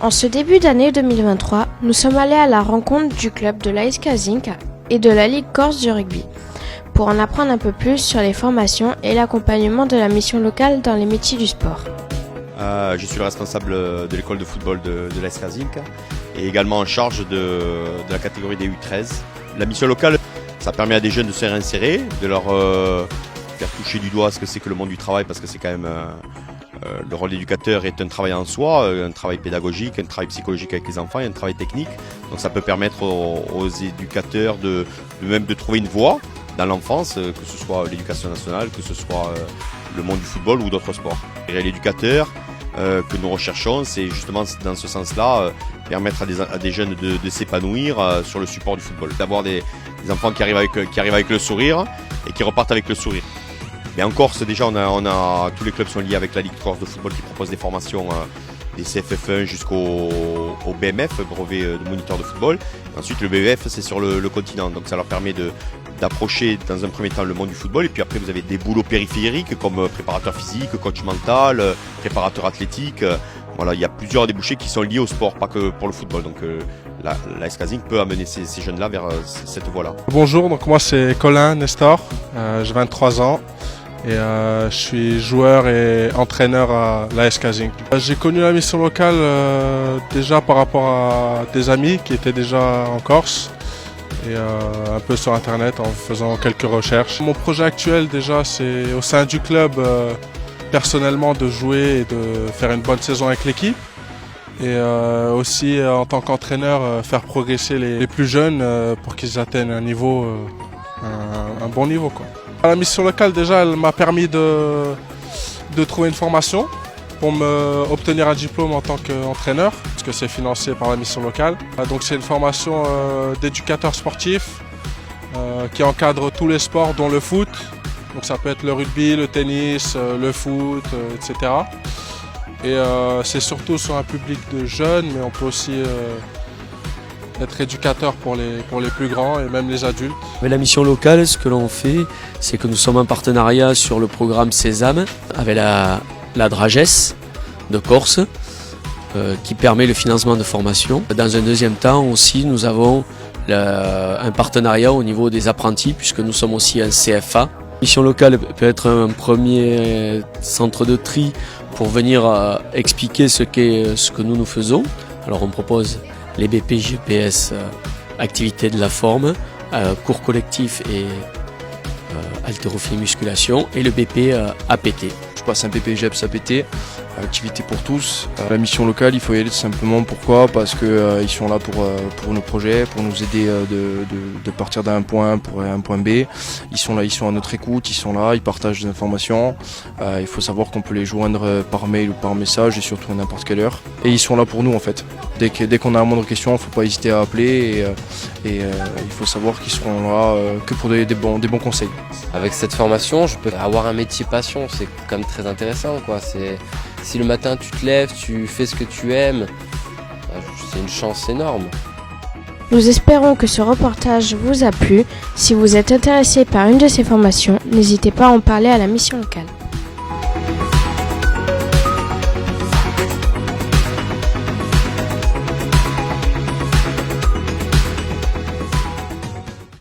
En ce début d'année 2023, nous sommes allés à la rencontre du club de l'ASK Zinc et de la Ligue Corse du rugby pour en apprendre un peu plus sur les formations et l'accompagnement de la mission locale dans les métiers du sport. Je suis le responsable de l'école de football de l'ASK Zinc et également en charge de la catégorie des U13. La mission locale, ça permet à des jeunes de se réinsérer, de leur faire toucher du doigt ce que c'est que le monde du travail, parce que c'est quand même le rôle d'éducateur est un travail en soi, un travail pédagogique, un travail psychologique avec les enfants et un travail technique. Donc ça peut permettre aux éducateurs de même de trouver une voie dans l'enfance, que ce soit l'éducation nationale, que ce soit le monde du football ou d'autres sports. Et l'éducateur que nous recherchons, c'est justement dans ce sens-là, permettre à des jeunes de s'épanouir sur le support du football, d'avoir des enfants qui arrivent avec le sourire et qui repartent avec le sourire. Mais en Corse, déjà, tous les clubs sont liés avec la Ligue Corse de football qui propose des formations des CFF1 jusqu'au BMF, brevet de moniteur de football. Ensuite, le BEF, c'est sur le continent, donc ça leur permet d'approcher dans un premier temps le monde du football. Et puis après, vous avez des boulots périphériques comme préparateur physique, coach mental, préparateur athlétique. Voilà, il y a plusieurs débouchés qui sont liés au sport, pas que pour le football. Donc l'ASK Zinc peut amener ces jeunes-là vers cette voie-là. Bonjour, donc moi c'est Colin Nestor, j'ai 23 ans. Et je suis joueur et entraîneur à l'ASK Zinc. J'ai connu la mission locale déjà par rapport à des amis qui étaient déjà en Corse et un peu sur internet en faisant quelques recherches. Mon projet actuel déjà, c'est au sein du club personnellement de jouer et de faire une bonne saison avec l'équipe. Et aussi en tant qu'entraîneur faire progresser les plus jeunes pour qu'ils atteignent un niveau, un bon niveau, quoi. La mission locale, déjà, elle m'a permis de trouver une formation pour obtenir un diplôme en tant qu'entraîneur, parce que c'est financé par la mission locale. Donc c'est une formation d'éducateur sportif qui encadre tous les sports, dont le foot. Donc ça peut être le rugby, le tennis, le foot, etc. Et c'est surtout sur un public de jeunes, mais on peut aussi être éducateur pour les plus grands et même les adultes. Mais la mission locale, ce que l'on fait, c'est que nous sommes en partenariat sur le programme Sésame avec la DRAGES de Corse qui permet le financement de formation. Dans un deuxième temps aussi, nous avons un partenariat au niveau des apprentis puisque nous sommes aussi un CFA. La mission locale peut être un premier centre de tri pour venir expliquer ce que nous faisons. Alors on propose les BP GPS, activités de la forme, cours collectif et haltérophilie musculation, et le BP APT. Je passe un BP GEPS APT, activité pour tous. La mission locale, il faut y aller tout simplement. Pourquoi ? Parce qu'ils sont là pour nos projets, pour nous aider de partir d'un point A pour un point B. Ils sont là, ils sont à notre écoute, ils sont là, ils partagent des informations. Il faut savoir qu'on peut les joindre par mail ou par message et surtout à n'importe quelle heure. Et ils sont là pour nous en fait. Dès qu'on a la moindre question, il ne faut pas hésiter à appeler et il faut savoir qu'ils seront là que pour des bons conseils. Avec cette formation, je peux avoir un métier passion, c'est quand même très intéressant, quoi. Si le matin tu te lèves, tu fais ce que tu aimes, c'est une chance énorme. Nous espérons que ce reportage vous a plu. Si vous êtes intéressé par une de ces formations, n'hésitez pas à en parler à la mission locale.